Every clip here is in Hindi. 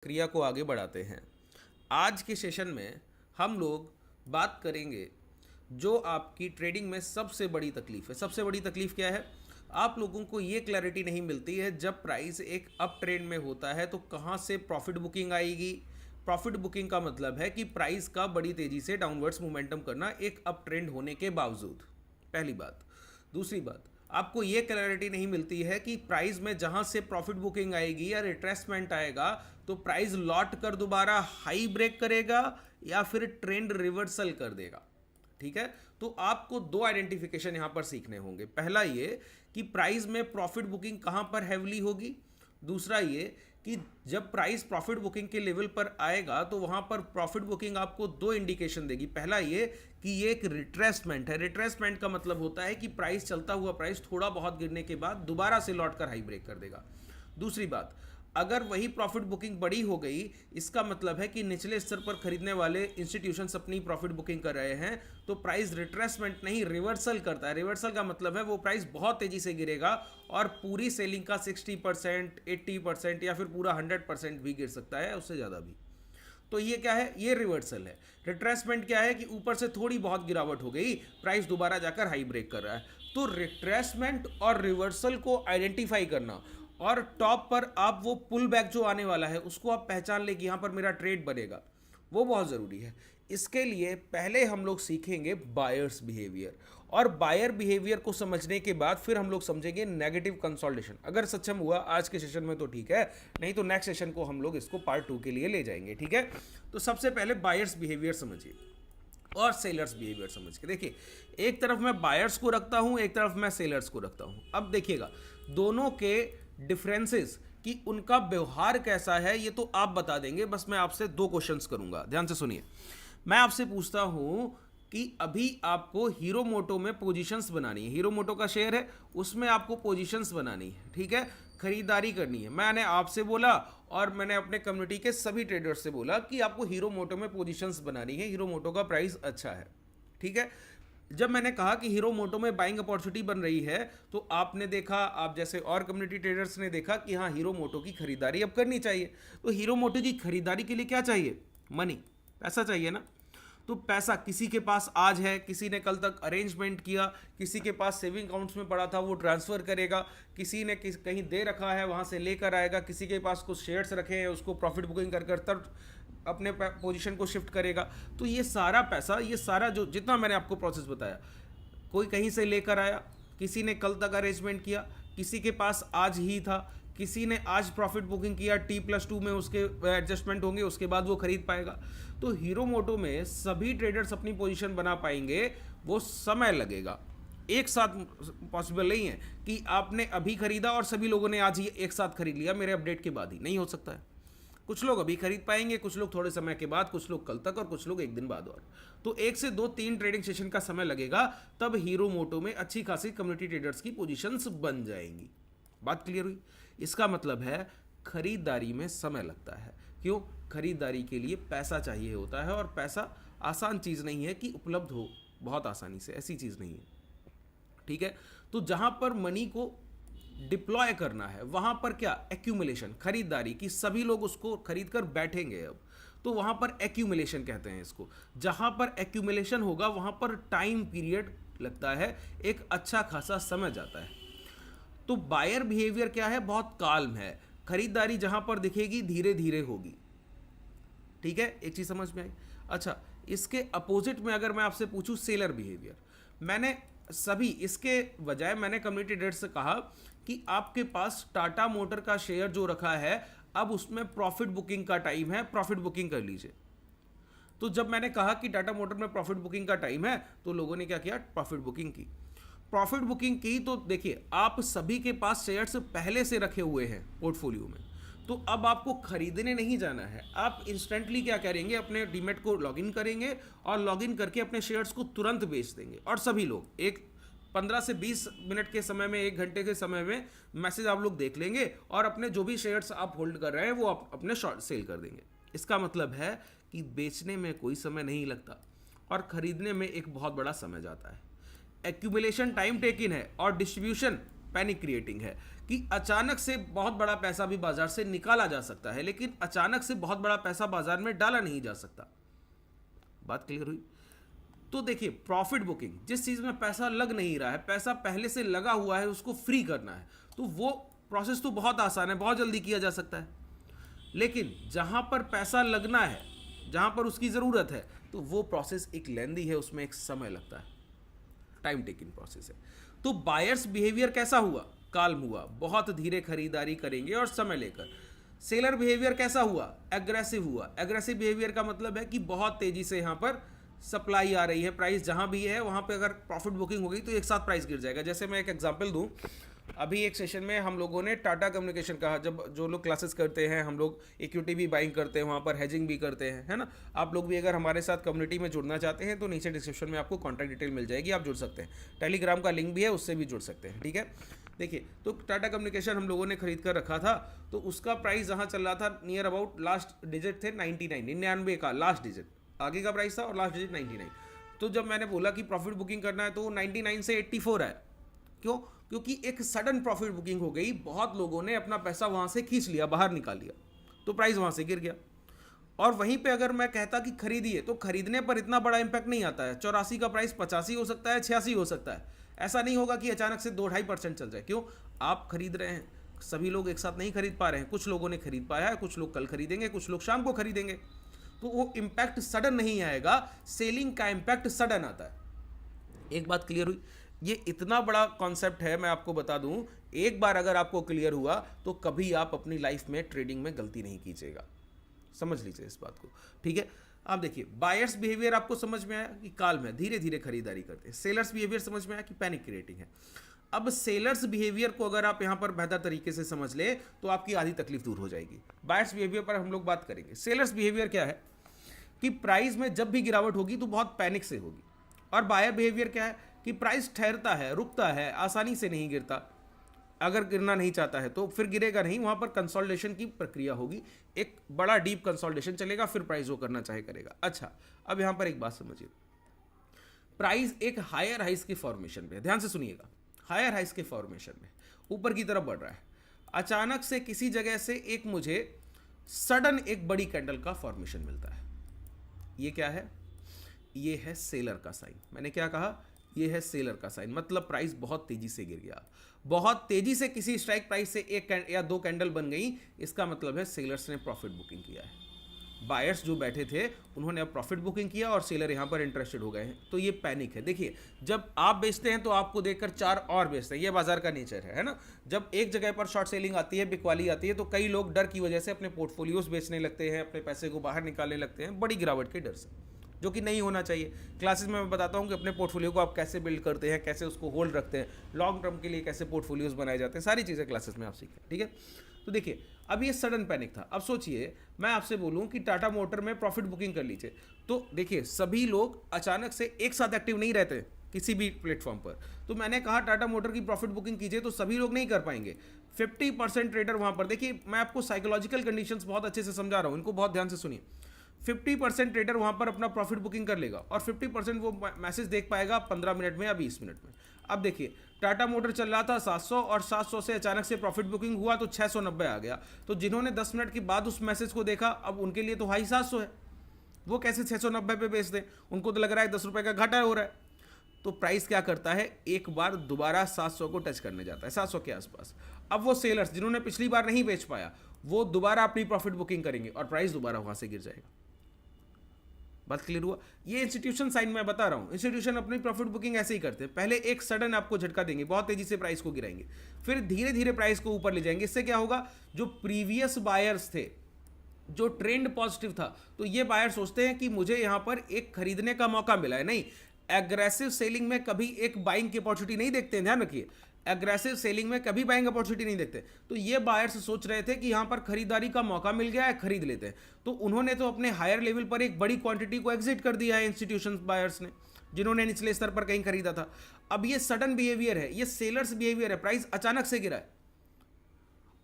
क्रिया को आगे बढ़ाते हैं। आज के सेशन में हम लोग बात करेंगे जो आपकी ट्रेडिंग में सबसे बड़ी तकलीफ है। सबसे बड़ी तकलीफ क्या है? आप लोगों को ये क्लैरिटी नहीं मिलती है जब प्राइस एक अप ट्रेंड में होता है तो कहाँ से प्रॉफिट बुकिंग आएगी। प्रॉफिट बुकिंग का मतलब है कि प्राइस का बड़ी तेजी से डाउनवर्ड्स मोमेंटम करना एक अप ट्रेंड होने के बावजूद। पहली बात। दूसरी बात, आपको ये क्लैरिटी नहीं मिलती है कि प्राइस में जहां से प्रॉफिट बुकिंग आएगी या रिट्रेसमेंट आएगा तो प्राइस लौट कर दोबारा हाई ब्रेक करेगा या फिर ट्रेंड रिवर्सल कर देगा। ठीक है, तो आपको दो आइडेंटिफिकेशन यहां पर सीखने होंगे। पहला ये कि प्राइस में प्रॉफिट बुकिंग कहां पर हैवली होगी। दूसरा ये कि जब प्राइस प्रॉफिट बुकिंग के लेवल पर आएगा तो वहां पर प्रॉफिट बुकिंग आपको दो इंडिकेशन देगी। पहला ये कि ये एक रिट्रेसमेंट है। रिट्रेसमेंट का मतलब होता है कि प्राइस चलता हुआ प्राइस थोड़ा बहुत गिरने के बाद दोबारा से लौट कर हाई ब्रेक कर देगा। दूसरी बात, अगर वही प्रॉफिट बुकिंग बड़ी हो गई, इसका मतलब है कि निचले स्तर पर खरीदने वाले इंस्टीट्यूशंस अपनी प्रॉफिट बुकिंग कर रहे हैं तो प्राइस रिट्रेसमेंट नहीं रिवर्सल करता है। रिवर्सल का मतलब है वो प्राइस बहुत तेजी से गिरेगा और पूरी सेलिंग का 60%, 80% या फिर पूरा 100% भी गिर सकता है, उससे ज़्यादा भी। तो ये क्या है? ये रिवर्सल है। रिट्रेसमेंट क्या है कि ऊपर से थोड़ी बहुत गिरावट हो गई, प्राइस दोबारा जाकर हाई ब्रेक कर रहा है। तो रिट्रेसमेंट और रिवर्सल को आइडेंटिफाई करना और टॉप पर आप वो पुल बैक जो आने वाला है उसको आप पहचान ले कि यहाँ पर मेरा ट्रेड बनेगा, वो बहुत ज़रूरी है। इसके लिए पहले हम लोग सीखेंगे बायर्स बिहेवियर, और बायर बिहेवियर को समझने के बाद फिर हम लोग समझेंगे नेगेटिव कंसोलिडेशन। अगर सक्षम हुआ आज के सेशन में तो ठीक है, नहीं तो नेक्स्ट सेशन को हम लोग इसको पार्ट 2 के लिए ले जाएंगे। ठीक है, तो सबसे पहले बायर्स बिहेवियर समझिए और सेलर्स बिहेवियर समझ के देखिए। एक तरफ मैं बायर्स को रखता हूं, एक तरफ मैं सेलर्स को रखता हूं। अब देखिएगा दोनों के डिफरेंसेस कि उनका व्यवहार कैसा है ये तो आप बता देंगे। बस मैं आपसे दो क्वेश्चंस करूंगा, ध्यान से सुनिए। मैं आपसे पूछता हूं कि अभी आपको हीरो मोटो में पोजीशंस बनानी है। हीरो मोटो का शेयर है, उसमें आपको पोजीशंस बनानी है। ठीक है, खरीदारी करनी है। मैंने आपसे बोला और मैंने अपने कम्युनिटी के सभी ट्रेडर्स से बोला कि आपको हीरो मोटो में पोजीशंस बनानी है। हीरो मोटो का प्राइस अच्छा है। ठीक है, जब मैंने कहा कि हीरो मोटो में बाइंग अपॉर्चुनिटी बन रही है तो आपने देखा, आप जैसे और कम्युनिटी ट्रेडर्स ने देखा कि हाँ हीरो मोटो की खरीदारी अब करनी चाहिए। तो हीरो मोटो की खरीदारी के लिए क्या चाहिए? मनी, पैसा चाहिए ना। तो पैसा किसी के पास आज है, किसी ने कल तक अरेंजमेंट किया, किसी के पास सेविंग अकाउंट्स में पड़ा था वो ट्रांसफ़र करेगा, किसी ने कहीं दे रखा है वहाँ से लेकर आएगा, किसी के पास कुछ शेयर्स रखे हैं उसको प्रॉफिट बुकिंग कर तब अपने पोजीशन को शिफ्ट करेगा। तो ये सारा पैसा, ये सारा जो जितना मैंने आपको प्रोसेस बताया, कोई कहीं से लेकर आया, किसी ने कल तक अरेंजमेंट किया, किसी के पास आज ही था, किसी ने आज प्रॉफिट बुकिंग किया, T+2 में उसके एडजस्टमेंट होंगे, उसके बाद वो खरीद पाएगा। तो हीरो मोटो में सभी ट्रेडर्स अपनी पोजीशन बना पाएंगे, वो समय लगेगा। एक साथ पॉसिबल नहीं है कि आपने अभी खरीदा और सभी लोगों ने आज ही एक साथ खरीद लिया मेरे अपडेट के बाद ही, नहीं हो सकता है। कुछ लोग अभी खरीद पाएंगे, कुछ लोग थोड़े समय के बाद, कुछ लोग कल तक और कुछ लोग एक दिन बाद। और तो 1 से 2-3 ट्रेडिंग सेशन का समय लगेगा, तब हीरो मोटो में अच्छी खासी कम्युनिटी ट्रेडर्स की पोजीशंस बन जाएंगी। बात क्लियर हुई? इसका मतलब है खरीदारी में समय लगता है। क्यों? खरीदारी के लिए पैसा चाहिए होता है और पैसा आसान चीज़ नहीं है कि उपलब्ध हो बहुत आसानी से, ऐसी चीज़ नहीं है। ठीक है, तो जहां पर मनी को डिप्लॉय करना है वहां पर क्या? एक्यूमुलेशन, खरीदारी की, सभी लोग उसको खरीद कर बैठेंगे अब, तो वहां पर एक्यूमुलेशन कहते हैं इसको। जहां पर एक्यूमुलेशन होगा वहां पर टाइम पीरियड लगता है, एक अच्छा खासा समय जाता है। तो बायर बिहेवियर क्या है? बहुत काल्म है। खरीदारी जहां पर दिखेगी धीरे धीरे होगी। ठीक है, एक चीज समझ में आई? अच्छा, इसके अपोजिट में अगर मैं आपसे पूछूं सेलर बिहेवियर, मैंने सभी इसके बजाय मैंने कम्युनिटी ट्रेडर्स से कहा कि आपके पास टाटा मोटर का शेयर जो रखा है, अब उसमें प्रॉफिट बुकिंग का टाइम है, प्रॉफिट बुकिंग कर लीजिए। तो जब मैंने कहा कि टाटा मोटर में प्रॉफिट बुकिंग का टाइम है तो लोगों ने क्या किया? प्रॉफिट बुकिंग की। प्रॉफिट बुकिंग की तो देखिए, आप सभी के पास शेयर्स पहले से रखे हुए हैं पोर्टफोलियो में, तो अब आपको खरीदने नहीं जाना है। आप इंस्टेंटली क्या करेंगे? अपने डीमेट को लॉगिन करेंगे और लॉगिन करके अपने शेयर्स को तुरंत बेच देंगे। और सभी लोग एक 15 से 20 मिनट के समय में, 1 घंटे के समय में मैसेज आप लोग देख लेंगे और अपने जो भी शेयर्स आप होल्ड कर रहे हैं वो आप अपने शॉर्ट सेल कर देंगे। इसका मतलब है कि बेचने में कोई समय नहीं लगता और खरीदने में एक बहुत बड़ा समय जाता है। एक्यूमुलेशन टाइम टेकिन है और डिस्ट्रीब्यूशन पैनिक क्रिएटिंग है कि अचानक से बहुत बड़ा पैसा भी बाजार से निकाला जा सकता है, लेकिन अचानक से बहुत बड़ा पैसा बाजार में डाला नहीं जा सकता। बात क्लियर हुई? तो देखिए, प्रॉफिट बुकिंग, जिस चीज में पैसा लग नहीं रहा है, पैसा पहले से लगा हुआ है, उसको फ्री करना है, तो वो प्रोसेस तो बहुत आसान है, बहुत जल्दी किया जा सकता है। लेकिन जहां पर पैसा लगना है, जहां पर उसकी जरूरत है, तो वो प्रोसेस एक लेंदी है, उसमें एक समय लगता है, टाइम टेकिंग प्रोसेस है। तो बायर्स बिहेवियर कैसा हुआ? काल्म हुआ, बहुत धीरे खरीदारी करेंगे और समय लेकर। सेलर बिहेवियर कैसा हुआ? एग्रेसिव हुआ। एग्रेसिव बिहेवियर का मतलब है कि बहुत तेजी से यहाँ पर सप्लाई आ रही है, प्राइस जहाँ भी है वहाँ पे अगर प्रॉफिट बुकिंग हो गई तो एक साथ प्राइस गिर जाएगा। जैसे मैं एक एग्जांपल दूँ, अभी एक सेशन में हम लोगों ने टाटा कम्युनिकेशन कहा, जब जो लोग क्लासेस करते हैं, हम लोग इक्विटी भी बाइंग करते हैं, वहाँ पर हेजिंग भी करते हैं, है ना। आप लोग भी अगर हमारे साथ कम्युनिटी में जुड़ना चाहते हैं तो नीचे डिस्क्रिप्शन में आपको कॉन्टैक्ट डिटेल मिल जाएगी, आप जुड़ सकते हैं। टेलीग्राम का लिंक भी है, उससे भी जुड़ सकते हैं, ठीक है। देखिए, तो टाटा कम्युनिकेशन हम लोगों ने खरीद कर रखा था, तो उसका प्राइस जहाँ चल रहा था नियर अबाउट, लास्ट डिजिट थे 99 का लास्ट डिजिट, आगे का प्राइस था और लास्ट डिजिट 99। तो जब मैंने बोला कि प्रॉफिट बुकिंग करना है तो 99 से 84 है। क्यों? क्योंकि एक सडन प्रॉफिट बुकिंग हो गई, बहुत लोगों ने अपना पैसा वहां से खींच लिया, बाहर निकाल लिया, तो प्राइस वहां से गिर गया। और वहीं पे अगर मैं कहता कि खरीदिए, तो खरीदने पर इतना बड़ा इंपैक्ट नहीं आता है। 84 का प्राइस 85 हो सकता है, 86 हो सकता है। ऐसा नहीं होगा कि अचानक से 2-2.5% चल जाए। क्यों? आप खरीद रहे हैं, सभी लोग एक साथ नहीं खरीद पा रहे हैं, कुछ लोगों ने खरीद पाया है, कुछ लोग कल खरीदेंगे, कुछ लोग शाम को खरीदेंगे, तो वो इंपैक्ट सडन नहीं आएगा। सेलिंग का इंपैक्ट सडन आता है। एक बात क्लियर हुई? ये इतना बड़ा कॉन्सेप्ट है, मैं आपको बता दूं, एक बार अगर आपको क्लियर हुआ तो कभी आप अपनी लाइफ में ट्रेडिंग में गलती नहीं कीजिएगा। समझ लीजिए इस बात को, ठीक है। आप देखिए, बायर्स बिहेवियर आपको समझ में आया कि काल्म है, धीरे धीरे खरीदारी करते हैं। सेलर्स बिहेवियर समझ में आया कि पैनिक क्रिएटिंग है। अब सेलर्स बिहेवियर को अगर आप यहां पर बेहतर तरीके से समझ ले तो आपकी आधी तकलीफ दूर हो जाएगी। बायर्स बिहेवियर पर हम लोग बात करेंगे। सेलर्स बिहेवियर क्या है कि प्राइस में जब भी गिरावट होगी तो बहुत पैनिक से होगी। और बायर बिहेवियर क्या है कि प्राइस ठहरता है, रुकता है, आसानी से नहीं गिरता। अगर गिरना नहीं चाहता है तो फिर गिरेगा नहीं, वहां पर कंसोलिडेशन की प्रक्रिया होगी, एक बड़ा डीप कंसोलिडेशन चलेगा, फिर प्राइस वो करना चाहे करेगा। अच्छा, अब यहां पर एक बात समझिए, प्राइस एक हायर हाइस की फॉर्मेशन में, ध्यान से सुनिएगा, हायर हाइस के फॉर्मेशन में ऊपर की तरफ बढ़ रहा है। अचानक से किसी जगह से एक मुझे सडन एक बड़ी कैंडल का फॉर्मेशन मिलता है। ये क्या है? ये है सेलर का साइन। मैंने क्या कहा? ये है सेलर का साइन, मतलब प्राइस बहुत तेजी से गिर गया। बहुत तेजी से किसी स्ट्राइक प्राइस से एक या दो कैंडल बन गई, इसका मतलब है सेलर्स ने प्रॉफिट बुकिंग किया है। बायर्स जो बैठे थे उन्होंने अब प्रॉफिट बुकिंग किया और सेलर यहां पर इंटरेस्टेड हो गए हैं, तो ये पैनिक है। देखिए, जब आप बेचते हैं तो आपको देखकर चार और बेचते हैं, ये बाजार का नेचर है ना। जब एक जगह पर शॉर्ट सेलिंग आती है, बिकवाली आती है, तो कई लोग डर की वजह से अपने पोर्टफोलियोज बेचने लगते हैं, अपने पैसे को बाहर निकालने लगते हैं, बड़ी गिरावट के डर से, जो कि नहीं होना चाहिए। क्लासेस में मैं बताता हूँ कि अपने पोर्टफोलियो को आप कैसे बिल्ड करते हैं, कैसे उसको होल्ड रखते हैं, लॉन्ग टर्म के लिए कैसे पोर्टफोलियोज बनाए जाते हैं, सारी चीज़ें क्लासेस में आप सीखें, ठीक है। तो देखिए, अब ये सडन पैनिक था। अब सोचिए, मैं आपसे बोलूं कि टाटा मोटर में प्रॉफिट बुकिंग कर लीजिए, तो देखिए सभी लोग अचानक से एक साथ एक्टिव नहीं रहते किसी भी प्लेटफॉर्म पर। तो मैंने कहा टाटा मोटर की प्रॉफिट बुकिंग कीजिए, तो सभी लोग नहीं कर पाएंगे। 50% ट्रेडर वहां पर, देखिए मैं आपको साइकोलॉजिकल कंडीशंस बहुत अच्छे से समझा रहा हूं, इनको बहुत ध्यान से सुनिए। 50% ट्रेडर वहां पर अपना प्रॉफिट बुकिंग कर लेगा और 50% वो मैसेज देख पाएगा 15 मिनट में या 20 मिनट में। अब देखिए, टाटा मोटर चल रहा था 700 और 700 से अचानक से प्रॉफिट बुकिंग हुआ तो 690 आ गया। तो जिन्होंने 10 मिनट के बाद उस मैसेज को देखा, अब उनके लिए तो हाई 700 है, वो कैसे 690 पे बेच दें? उनको तो लग रहा है 10 रुपए का घाटा हो रहा है। तो प्राइस क्या करता है, एक बार दोबारा 700 को टच करने जाता है, 700 के आसपास। अब वो सेलर्स जिन्होंने पिछली बार नहीं बेच पाया, वो दोबारा अपनी प्रॉफिट बुकिंग करेंगे और प्राइस दोबारा वहां से गिर जाएगा। बात क्लियर हुआ? ये इंस्टीट्यूशन साइन मैं बता रहा हूं, इंस्टीट्यूशन अपनी प्रॉफिट बुकिंग ऐसे ही करते हैं। पहले एक सडन आपको झटका देंगे, बहुत तेजी से प्राइस को गिराएंगे, फिर धीरे धीरे प्राइस को ऊपर ले जाएंगे। इससे क्या होगा, जो प्रीवियस बायर्स थे, जो ट्रेंड पॉजिटिव था, तो ये बायर सोचते हैं कि मुझे यहां पर एक खरीदने का मौका मिला है। नहीं, एग्रेसिव सेलिंग में कभी एक बाइंग की अपॉर्चुनिटी नहीं देखते हैं, ध्यान रखिए। एग्रेसिव सेलिंग में कभी बाइंग अपॉर्चुनिटी नहीं देखते। तो ये बायर्स सोच रहे थे कि यहां पर खरीदारी का मौका मिल गया है, खरीद लेते हैं। तो उन्होंने तो अपने हायर लेवल पर एक बड़ी क्वांटिटी को एग्जिट कर दिया है, इंस्टीट्यूशन बायर्स ने, जिन्होंने निचले स्तर पर कहीं खरीदा था। अब ये सडन बिहेवियर है, ये सेलर्स बिहेवियर है, प्राइस अचानक से गिरा है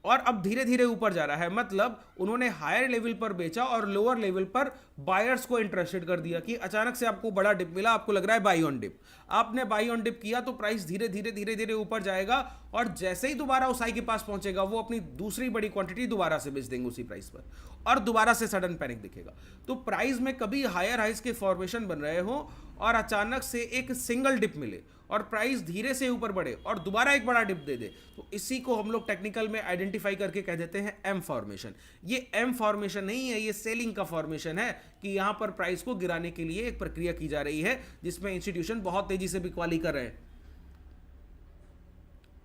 और अब धीरे धीरे ऊपर जा रहा है, मतलब उन्होंने हायर लेवल पर बेचा और लोअर लेवल पर बायर्स को इंटरेस्टेड कर दिया कि अचानक से आपको बड़ा डिप मिला, आपको लग रहा है बाई ऑन डिप, आपने बाई ऑन डिप किया तो प्राइस धीरे धीरे धीरे धीरे ऊपर जाएगा और जैसे ही दोबारा उस हाई के पास पहुंचेगा वो अपनी दूसरी बड़ी क्वांटिटी दोबारा से बेच देंगे उसी प्राइस पर और दोबारा से सडन पैनिक दिखेगा। तो प्राइस में कभी हायर हाइज के फॉर्मेशन बन रहे हो और अचानक से एक सिंगल डिप मिले और प्राइस धीरे से ऊपर बढ़े और दोबारा एक बड़ा डिप दे दे, तो इसी को हम लोग टेक्निकल में आइडेंटिफाई करके कह देते हैं एम फॉर्मेशन। ये एम फॉर्मेशन नहीं है, ये सेलिंग का फॉर्मेशन है कि यहां पर प्राइस को गिराने के लिए एक प्रक्रिया की जा रही है जिसमें इंस्टीट्यूशन बहुत तेजी से बिकवाली कर रहे हैं।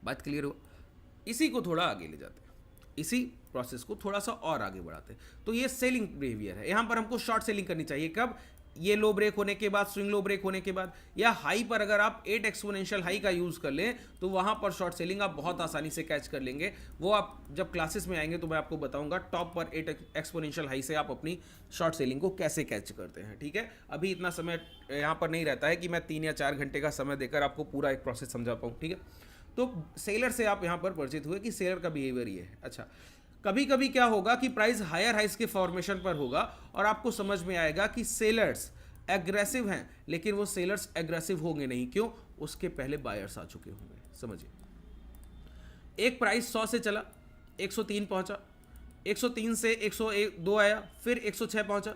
बात क्लियर हो? इसी को थोड़ा आगे ले जाते हैं, इसी प्रोसेस को थोड़ा सा और आगे बढ़ाते हैं। तो ये सेलिंग बिहेवियर है। यहां पर हमको शॉर्ट सेलिंग करनी चाहिए कब? ये लो ब्रेक होने के बाद, स्विंग लो ब्रेक होने के बाद, या हाई पर अगर आप 8 एक्सपोनेंशियल हाई का यूज कर लें तो वहां पर शॉर्ट सेलिंग आप बहुत आसानी से कैच कर लेंगे। वो आप जब क्लासेस में आएंगे तो मैं आपको बताऊंगा टॉप पर 8 एक्सपोनेंशियल हाई से आप अपनी शॉर्ट सेलिंग को कैसे कैच करते हैं। ठीक है, अभी इतना समय यहाँ पर नहीं रहता है कि मैं 3 या 4 घंटे का समय देकर आपको पूरा एक प्रोसेस समझा पाऊँ। ठीक है, तो सेलर से आप यहाँ पर परिचित हुए कि सेलर का बिहेवियर ये है। अच्छा, कभी कभी क्या होगा कि प्राइस हायर हाइस के फॉर्मेशन पर होगा और आपको समझ में आएगा कि सेलर्स एग्रेसिव हैं, लेकिन वो सेलर्स एग्रेसिव होंगे नहीं। क्यों? उसके पहले बायर्स आ चुके होंगे। समझिए, एक प्राइस 100 से चला, 103 पहुंचा, 103 से 102 आया, फिर 106 पहुंचा,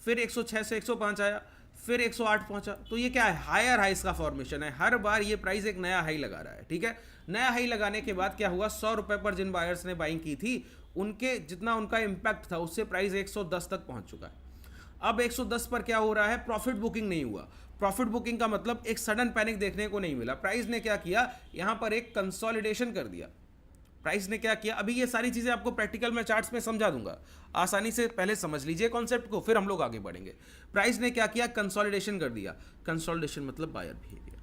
फिर 106 से 105 आया, फिर 108 पहुंचा। तो ये क्या है? हायर हाइस का फॉर्मेशन है। हर बार ये प्राइस एक नया हाई लगा रहा है। ठीक है, नया हाई लगाने के बाद क्या हुआ? 100 रुपए पर जिन बायर्स ने बाइंग की थी उनके जितना उनका इंपैक्ट था उससे प्राइस 110 तक पहुंच चुका है। अब 110 पर क्या हो रहा है? प्रॉफिट बुकिंग नहीं हुआ। प्रॉफिट बुकिंग का मतलब एक सडन पैनिक देखने को नहीं मिला। प्राइस ने क्या किया? यहां पर एक कंसोलिडेशन कर दिया। प्राइस ने क्या किया? अभी ये सारी चीजें आपको प्रैक्टिकल में चार्ट्स में समझा दूंगा, आसानी से पहले समझ लीजिए कॉन्सेप्ट को, फिर हम लोग आगे बढ़ेंगे। प्राइस ने क्या किया? कंसोलिडेशन कर दिया। कंसोलिडेशन मतलब बायर बिहेवियर।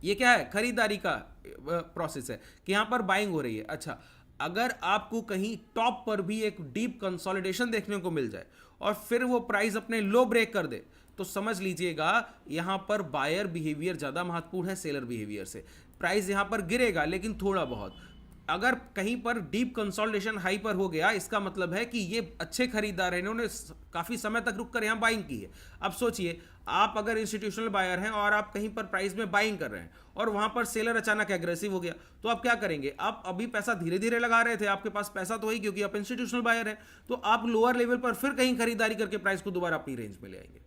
ये क्या है? खरीदारी का प्रोसेस है कि यहां पर बाइंग हो रही है। अच्छा, अगर आपको कहीं टॉप पर भी एक डीप कंसोलिडेशन देखने को मिल जाए और फिर वो प्राइस अपने लो ब्रेक कर दे तो समझ लीजिएगा यहां पर बायर बिहेवियर ज्यादा महत्वपूर्ण है सेलर बिहेवियर से। प्राइस यहां पर गिरेगा लेकिन थोड़ा बहुत। अगर कहीं पर डीप कंसोलिडेशन हाई पर हो गया, इसका मतलब है कि ये अच्छे खरीदार हैं, इन्होंने काफी समय तक रुककर यहां बाइंग की है। अब सोचिए, आप अगर इंस्टीट्यूशनल बायर हैं और आप कहीं पर प्राइस में बाइंग कर रहे हैं और वहां पर सेलर अचानक एग्रेसिव हो गया, तो आप क्या करेंगे? आप अभी पैसा धीरे धीरे लगा रहे थे, आपके पास पैसा तो है क्योंकि आप इंस्टीट्यूशनल बायर हैं, तो आप लोअर लेवल पर फिर कहीं खरीदारी करके प्राइस को दोबारा अपनी रेंज में ले आएंगे।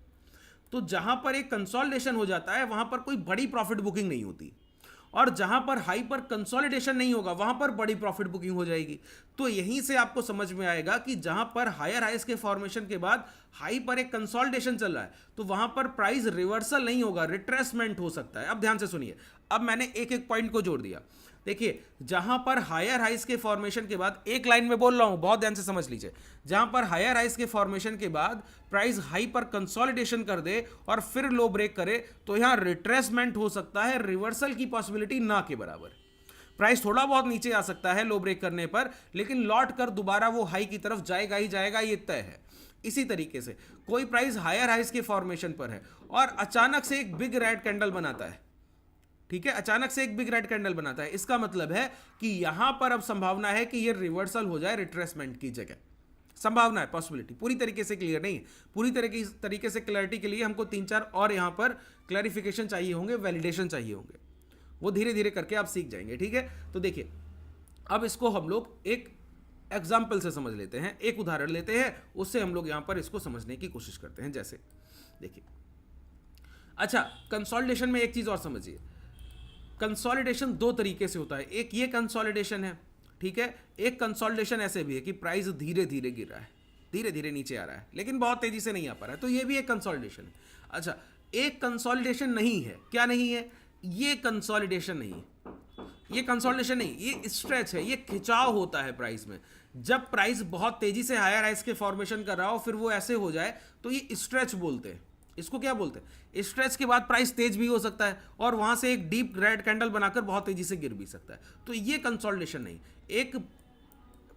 तो जहां पर एक कंसोलिडेशन हो जाता है वहां पर कोई बड़ी प्रॉफिट बुकिंग नहीं होती, और जहां पर हाई पर कंसोलिडेशन नहीं होगा वहां पर बड़ी प्रॉफिट बुकिंग हो जाएगी। तो यहीं से आपको समझ में आएगा कि जहां पर हायर हाइस के फॉर्मेशन के बाद हाई पर एक कंसोलिडेशन चल रहा है तो वहां पर प्राइस रिवर्सल नहीं होगा, रिट्रेसमेंट हो सकता है। अब ध्यान से सुनिए, अब मैंने एक एक पॉइंट को जोड़ दिया। देखिए, जहां पर हायर हाइस के फॉर्मेशन के बाद, एक लाइन में बोल रहा हूं, बहुत ध्यान से समझ लीजिए, जहां पर हायर हाइस के फॉर्मेशन के बाद प्राइस हाई पर कंसोलिडेशन कर दे और फिर लो ब्रेक करे तो यहां रिट्रेसमेंट हो सकता है, रिवर्सल की पॉसिबिलिटी ना के बराबर। प्राइस थोड़ा बहुत नीचे आ सकता है लो ब्रेक करने पर, लेकिन लौट कर दोबारा वो हाई की तरफ जाएगा ही जाएगा, ये तय है। इसी तरीके से कोई प्राइस हायर हाइस के फॉर्मेशन पर है और अचानक से एक बिग रेड कैंडल बनाता है, ठीक है, अचानक से एक बिग रेड कैंडल बनाता है, इसका मतलब है कि यहां पर अब संभावना है कि ये रिवर्सल हो जाए रिट्रेसमेंट की जगह। संभावना है, पॉसिबिलिटी, पूरी तरीके से क्लियर नहीं है। पूरी तरीके से क्लैरिटी के लिए हमको 3-4 और यहां पर क्लैरिफिकेशन चाहिए होंगे, वैलिडेशन चाहिए होंगे, वो धीरे धीरे करके आप सीख जाएंगे। ठीक है, तो देखिए, अब इसको हम लोग एक एग्जाम्पल से समझ लेते हैं, एक उदाहरण लेते हैं, उससे हम लोग यहां पर इसको समझने की कोशिश करते हैं। जैसे देखिए, अच्छा, कंसोलिडेशन में एक चीज और समझिए, कंसोलिडेशन 2 तरीके से होता है। एक ये कंसोलिडेशन है, ठीक है, एक कंसोलिडेशन ऐसे भी है कि प्राइस धीरे धीरे गिर रहा है, धीरे धीरे नीचे आ रहा है, लेकिन बहुत तेजी से नहीं आ पा रहा है, तो ये भी एक कंसोलिडेशन है। अच्छा, एक कंसोलिडेशन नहीं है, क्या नहीं है? ये कंसोलिडेशन नहीं, ये कंसोलिडेशन नहीं, ये स्ट्रेच है, ये खिंचाव होता है प्राइस में। जब प्राइस बहुत तेजी से हायर हाइस के फॉर्मेशन कर रहा हो फिर वो ऐसे हो जाए तो ये स्ट्रेच बोलते हैं। इसको क्या बोलते हैं? स्ट्रेच के बाद प्राइस तेज भी हो सकता है और वहां से एक डीप रेड कैंडल बनाकर बहुत तेजी से गिर भी सकता है, तो ये कंसोलिडेशन नहीं। एक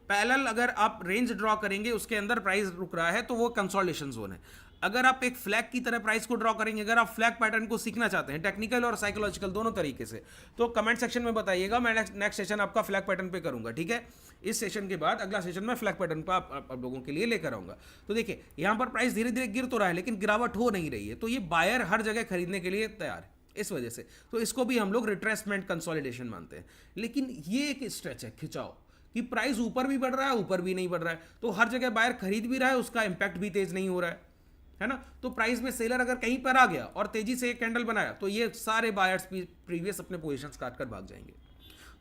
पैरेलल अगर आप रेंज ड्रॉ करेंगे उसके अंदर प्राइस रुक रहा है तो वो कंसोलिडेशन जोन है। अगर आप एक फ्लैग की तरह प्राइस को ड्रॉ करेंगे, अगर आप फ्लैग पैटर्न को सीखना चाहते हैं टेक्निकल और साइकोलॉजिकल दोनों तरीके से, तो कमेंट सेक्शन में बताइएगा, मैं नेक्स्ट सेशन आपका फ्लैग पैटर्न पे करूंगा, ठीक है। इस सेशन के बाद अगला सेशन में फ्लैग पैटर्न पर आप लोगों के लिए लेकर आऊंगा। तो देखिए यहां पर प्राइस धीरे धीरे गिर तो रहा है लेकिन गिरावट हो नहीं रही है, तो ये बायर हर जगह खरीदने के लिए तैयार है इस वजह से, तो इसको भी हम लोग रिट्रेसमेंट कंसोलिडेशन मानते हैं। लेकिन ये एक स्ट्रेच है, खिंचाव, कि प्राइस ऊपर भी बढ़ रहा है ऊपर भी नहीं बढ़ रहा है, तो हर जगह बायर खरीद भी रहा है, उसका इंपैक्ट भी तेज नहीं हो रहा है ना। तो प्राइस में सेलर अगर कहीं पर आ गया और तेजी से एक कैंडल बनाया तो ये सारे बायर्स प्रीवियस अपने पोजीशंस काट कर भाग जाएंगे।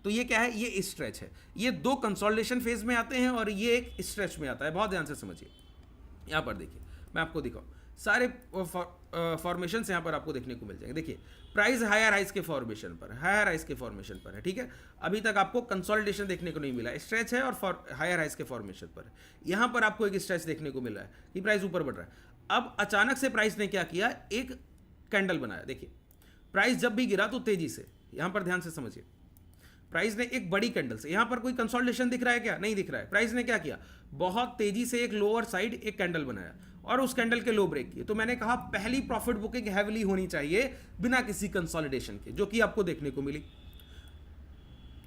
तो ये क्या है, ये स्ट्रेच है, ये दो कंसोलिडेशन फेज में आते हैं और ये एक स्ट्रेच में आता है, बहुत ध्यान से समझिए। यहां पर देखिए मैं आपको दिखाऊं, सारे फॉर्मेशन यहाँ पर आपको देखने को मिल जाएंगे। देखिए प्राइस हायर हाइस के फॉर्मेशन पर, हायर हाइस के फॉर्मेशन पर है, ठीक है। अभी तक आपको कंसोलिडेशन देखने को नहीं मिला, स्ट्रेच है और हायर हाइस के फॉर्मेशन पर है। यहाँ पर आपको एक स्ट्रेच देखने को मिला है कि प्राइस ऊपर बढ़ रहा है। अब अचानक से प्राइस ने क्या किया, एक कैंडल बनाया। देखिए प्राइस जब भी गिरा तो तेजी से, यहाँ पर ध्यान से समझिए, प्राइस ने एक बड़ी कैंडल से, यहां पर कोई कंसोलिडेशन दिख रहा है क्या, नहीं दिख रहा है। प्राइस ने क्या किया, बहुत तेजी से एक लोअर साइड एक कैंडल बनाया और उस कैंडल के लो ब्रेक किए। तो मैंने कहा पहली प्रॉफिट बुकिंग हैवीली होनी चाहिए बिना किसी कंसोलिडेशन के, जो कि आपको देखने को मिली।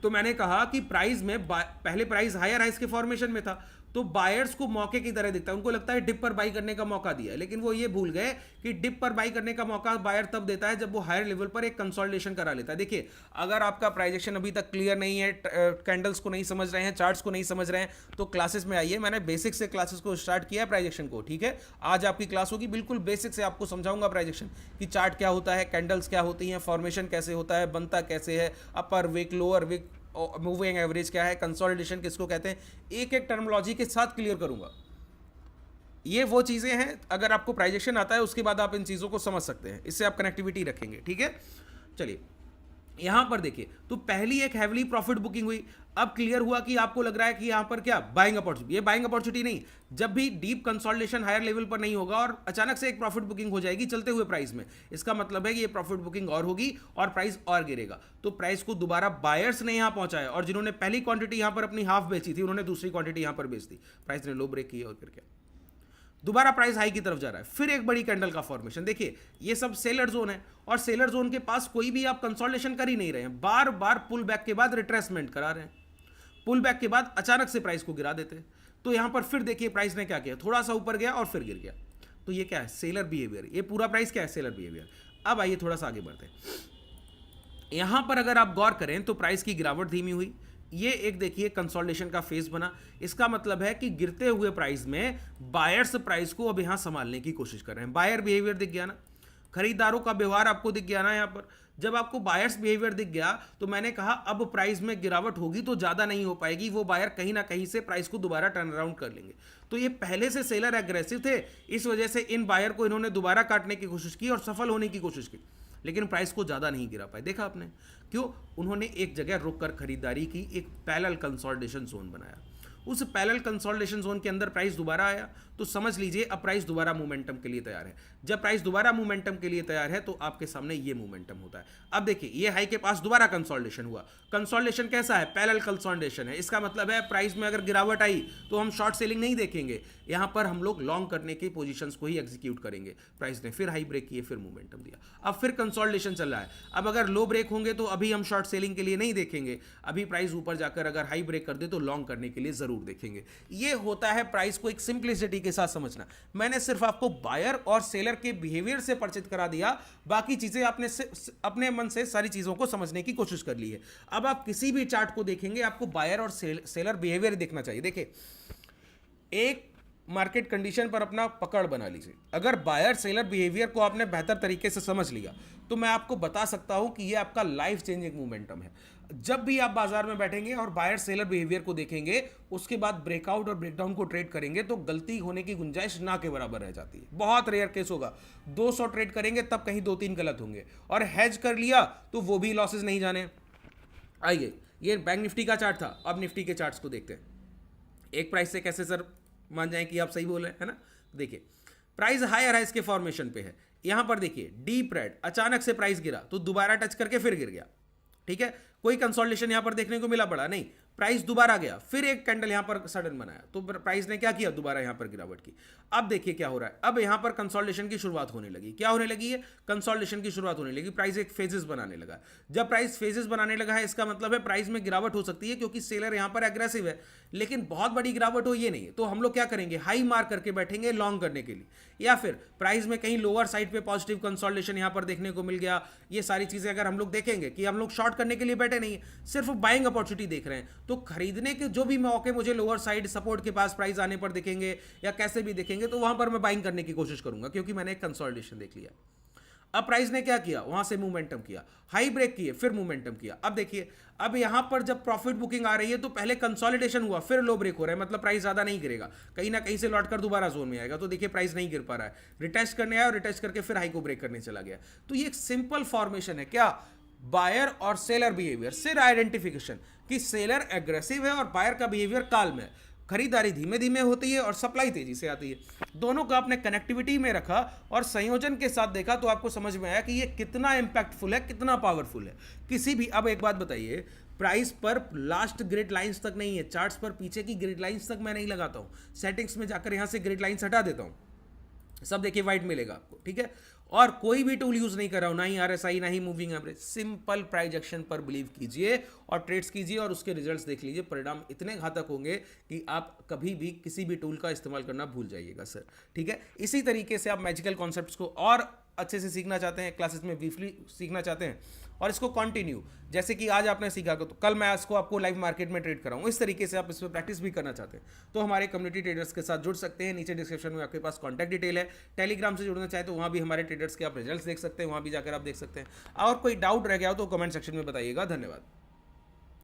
तो मैंने कहा कि प्राइस में पहले प्राइस हायर हाइस के फॉर्मेशन में था, तो बायर्स को मौके की तरह दिखता है, उनको लगता है डिप पर बाई करने का मौका दिया है, लेकिन वो ये भूल गए कि डिप पर बाई करने का मौका बायर तब देता है जब वो हायर लेवल पर एक कंसोलिडेशन करा लेता है। देखिए अगर आपका प्राइजेक्शन अभी तक क्लियर नहीं है, कैंडल्स को नहीं समझ रहे हैं, चार्ट्स को नहीं समझ रहे हैं, तो क्लासेस में आइए, मैंने बेसिक से क्लासेस को स्टार्ट किया है प्राइजेक्शन को, ठीक है। आज आपकी क्लास होगी, बिल्कुल बेसिक से आपको समझाऊंगा प्राइजेक्शन कि चार्ट क्या होता है, कैंडल्स क्या होती हैं, फॉर्मेशन कैसे होता है, बनता कैसे है, upper wick, lower wick, moving average क्या है, कंसोलिडेशन किसको कहते हैं, एक एक टर्मिनोलॉजी के साथ क्लियर करूंगा। ये वो चीजें हैं, अगर आपको प्राइजेक्शन आता है उसके बाद आप इन चीजों को समझ सकते हैं, इससे आप कनेक्टिविटी रखेंगे, ठीक है। चलिए यहां पर देखिए, तो पहली एक हैवीली प्रॉफिट बुकिंग हुई। अब क्लियर हुआ कि आपको लग रहा है कि यहां पर क्या बाइंग अपॉर्चुनिटी, ये बाइंग अपॉर्चुनिटी नहीं, जब भी डीप कंसोलिडेशन हायर लेवल पर नहीं होगा और अचानक से एक प्रॉफिट बुकिंग हो जाएगी चलते हुए प्राइस में, इसका मतलब है कि ये प्रॉफिट बुकिंग और होगी और प्राइस और गिरेगा। तो प्राइस को दोबारा बायर्स ने यहां पहुंचाया और जिन्होंने पहली क्वांटिटी यहां पर अपनी हाफ बेची थी उन्होंने दूसरी क्वांटिटी यहां पर बेच दी, प्राइस ने लो ब्रेक किया और फिर क्या, दोबारा प्राइस हाई की तरफ जा रहा है, फिर एक बड़ी कैंडल का फॉर्मेशन। देखिए ये सब सेलर जोन है और सेलर जोन के पास कोई भी आप कंसोलिडेशन कर ही नहीं रहे हैं, बार बार पुल बैक के बाद रिट्रेसमेंट करा रहे हैं, पुल बैक के बाद अचानक से प्राइस को गिरा देते हैं। तो यहां पर फिर देखिए प्राइस ने क्या किया, थोड़ा सा ऊपर गया और फिर गिर गया। तो ये क्या है, सेलर बिहेवियर, ये पूरा प्राइस क्या है, सेलर बिहेवियर। अब आइए थोड़ा सा आगे बढ़ते हैं। यहां पर अगर आप गौर करें तो प्राइस की गिरावट धीमी हुई, ये एक देखिए कंसोलिडेशन का फेज बना, इसका मतलब है कि गिरते हुए प्राइस में बायर्स प्राइस को अब यहां संभालने की कोशिश कर रहे हैं। बायर बिहेवियर दिख गया ना, खरीदारों का व्यवहार आपको दिख गया ना। यहां पर जब आपको बायर्स बिहेवियर दिख गया तो मैंने कहा अब प्राइस में गिरावट होगी तो ज्यादा नहीं हो पाएगी, वो बायर कहीं ना कहीं से प्राइस को दोबारा टर्न अराउंड कर लेंगे। तो ये पहले से सेलर एग्रेसिव थे, इस वजह से इन बायर को इन्होंने दोबारा काटने की कोशिश की और सफल होने की कोशिश की, लेकिन प्राइस को ज्यादा नहीं गिरा पाए। देखा आपने क्यों, उन्होंने एक जगह रुककर खरीदारी की, एक पैरेलल कंसोलिडेशन जोन बनाया, उस पैरेलल कंसोलिडेशन जोन के अंदर प्राइस दोबारा आया, तो समझ लीजिए अब प्राइस दोबारा मोमेंटम के लिए तैयार है। जब प्राइस दोबारा मोमेंटम के लिए तैयार है तो आपके सामने ये मोमेंटम होता है। अब देखिए ये हाई के पास दोबारा कंसोलिडेशन हुआ, कंसोलिडेशन कैसा है, पैरेलल कंसोलिडेशन है, इसका मतलब है प्राइस में अगर गिरावट आई तो हम शॉर्ट सेलिंग नहीं देखेंगे, यहां पर हम लोग लॉन्ग करने की पोजीशंस को ही एग्जीक्यूट करेंगे। प्राइस ने फिर हाई ब्रेक किए, फिर मोमेंटम दिया, अब फिर कंसोलिडेशन चल रहा है। अब अगर लो ब्रेक होंगे तो अभी हम शॉर्ट सेलिंग के लिए नहीं देखेंगे, अभी प्राइस ऊपर जाकर अगर हाई ब्रेक कर दे तो लॉन्ग करने के लिए जरूर देखेंगे। ये होता है प्राइस को एक सिंप्लिसिटी के साथ समझना। मैंने सिर्फ आपको बायर और सेलर के बिहेवियर से परिचित करा दिया, बाकी चीजें आपने अपने मन से सारी चीजों को समझने की कोशिश कर ली है। अब आप किसी भी चार्ट को देखेंगे आपको बायर और सेलर बिहेवियर देखना चाहिए। देखिए एक मार्केट कंडीशन पर अपना पकड़ बना लीजिए, अगर बायर सेलर बिहेवियर को आपने बेहतर तरीके से समझ लिया तो मैं आपको बता सकता हूं कि यह आपका लाइफ चेंजिंग मोमेंटम है। जब भी आप बाजार में बैठेंगे और बायर सेलर बिहेवियर को देखेंगे, उसके बाद ब्रेकआउट और ब्रेकडाउन को ट्रेड करेंगे तो गलती होने की गुंजाइश ना के बराबर रह जाती है। बहुत रेयर केस होगा, 200 ट्रेड करेंगे तब कहीं 2-3 गलत होंगे, और हैज कर लिया तो वो भी लॉसेज नहीं जाने। आइए ये बैंक निफ्टी का चार्ट था, अब निफ्टी के चार्ट्स को देखते हैं। एक प्राइस से कैसे सर मान जाए कि आप सही बोले, है ना। देखिए प्राइस हायर हाइस के फॉर्मेशन पे है, यहां पर देखिए डीप रेड, अचानक से प्राइस गिरा तो दोबारा टच करके फिर गिर गया, ठीक है। कोई कंसोलिडेशन यहां पर देखने को मिला, पड़ा नहीं, प्राइस दोबारा गया, फिर एक कैंडल यहां पर सडन बनाया, तो प्राइस ने क्या किया, दोबारा यहां पर गिरावट की। अब देखिए क्या हो रहा है, अब यहां पर कंसोलिडेशन की शुरुआत होने लगी। क्या होने लगी है, कंसोलिडेशन की शुरुआत होने लगी, प्राइस एक फेजेस बनाने लगा। जब प्राइस फेजेस बनाने लगा है, इसका मतलब है प्राइस में गिरावट हो सकती है, क्योंकि सेलर यहां पर एग्रेसिव है, लेकिन बहुत बड़ी गिरावट हो ये नहीं है। तो हम लोग क्या करेंगे, हाई मार्क करके बैठेंगे लॉन्ग करने के लिए, या फिर प्राइस में कहीं लोअर साइड पे पॉजिटिव कंसोलिडेशन यहां पर देखने को मिल गया, ये सारी चीजें अगर हम लोग देखेंगे कि हम लोग शॉर्ट करने के लिए बैठे नहीं है, सिर्फ बाइंग अपॉर्चुनिटी देख रहे हैं, तो खरीदने के जो भी मौके मुझे लोअर साइड सपोर्ट के पास प्राइस आने पर दिखेंगे या कैसे भी दिखेंगे, तो वहां पर मैं बाइंग करने की कोशिश करूंगा, क्योंकि मैंने एक कंसोलिडेशन देख लिया। अब प्राइस ने क्या किया, वहां से मोमेंटम किया, हाई ब्रेक किए, फिर मोमेंटम किया। अब देखिए, अब यहां पर जब प्रॉफिट बुकिंग आ रही है, तो पहले कंसोलिडेशन हुआ, फिर लो ब्रेक हो रहा है, मतलब प्राइस ज्यादा नहीं गिरेगा, कहीं ना कहीं से लौट कर दोबारा जोन में आएगा। तो देखिए प्राइस नहीं गिर पा रहा है, रिटेस्ट करने आया और रिटेस्ट करके फिर हाई को ब्रेक करने चला गया। तो ये एक सिंपल फॉर्मेशन है, क्या, बायर और सेलर बिहेवियर, सिर्फ आइडेंटिफिकेशन कि सेलर एग्रेसिव है और बायर का बिहेवियर काल्म है, खरीदारी धीमे धीमे होती है और सप्लाई तेजी से आती है। दोनों को आपने कनेक्टिविटी में रखा और संयोजन के साथ देखा, तो आपको समझ में आया कि ये कितना इंपैक्टफुल है, कितना पावरफुल है। किसी भी, अब एक बात बताइए, प्राइस पर लास्ट ग्रिड लाइंस तक नहीं है, चार्ट्स पर पीछे की ग्रिड लाइंस तक मैं नहीं लगाता हूं, सेटिंग्स में जाकर यहां से ग्रिड लाइंस हटा देता हूं, सब देखिए वाइट मिलेगा आपको, ठीक है। और कोई भी टूल यूज नहीं कर रहा हूं, ना ही आरएसआई, ना ही moving average, simple price action पर बिलीव कीजिए और ट्रेड्स कीजिए और उसके रिजल्ट्स देख लीजिए। परिणाम इतने घातक होंगे कि आप कभी भी किसी भी टूल का इस्तेमाल करना भूल जाइएगा सर, ठीक है। इसी तरीके से आप मैजिकल कॉन्सेप्ट्स को और अच्छे से सीखना चाहते हैं, क्लासेस में ब्रीफली सीखना चाहते हैं और इसको कंटिन्यू, जैसे कि आज आपने सीखा तो कल मैं इसको आपको लाइव मार्केट में ट्रेड कराऊं, इस तरीके से आप इस पर प्रैक्टिस भी करना चाहते हैं, तो हमारे कम्युनिटी ट्रेडर्स के साथ जुड़ सकते हैं। नीचे डिस्क्रिप्शन में आपके पास कॉन्टैक्ट डिटेल है। टेलीग्राम से जुड़ना चाहे तो वहाँ भी हमारे ट्रेडर्स के आप रिजल्ट्स देख सकते हैं, वहाँ भी जाकर आप देख सकते हैं। और कोई डाउट रह गया हो तो कमेंट सेक्शन में बताइएगा। धन्यवाद।